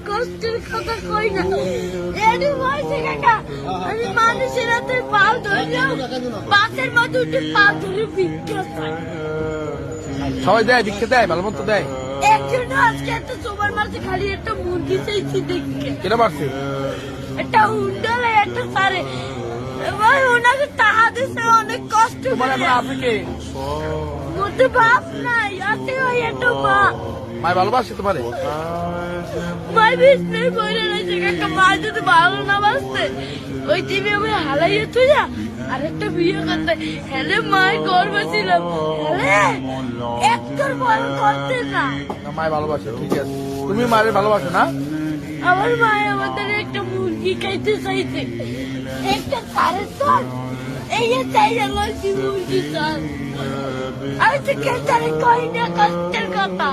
কষ্টের কথা কই না এরই বয়সে কাকা আমি মানুষের হাতে পা ধরলেও বাসের মধ্যে উঠে পা ধরে ভিক্ষা চাই। সবাই দেয়, ভিক্ষা দেয়, ভালো মতো দেয়। একজন আজকে একটা সুপার মার্কেটে খালি একটা মুরগি চাইছি দেখে কেন পারছে? একটা হুন্ডালে একটা সারে ভাই ওনাকে টাকা দিছে অনেক কষ্ট তোমার করে। এখন আছে কে? মধ্যে বাপ নাই আছে ওই একটা মা। মায় ভালোবাসে তোমারে? মাই বিষ্ণুর বইরে রয়েছে কাকা মা যদি ভালো না বাসতে ওই টিভি আমি হালাইয়ে তুই যা আরেকটা বিয়ে করতে হেলে মায়ের গর্ব ছিলাম হেলে একটার বড় করতে না। না, মায় ভালোবাসে, ঠিক আছে। তুমি মায়ের ভালোবাসো না? আমার মায় আমাদের একটা মুরগি খাইতে চাইছে একটা সাড়ে চার এই যে চাই লইছি মুরগি চাল আমি তো খেতে কই না কষ্টের কথা।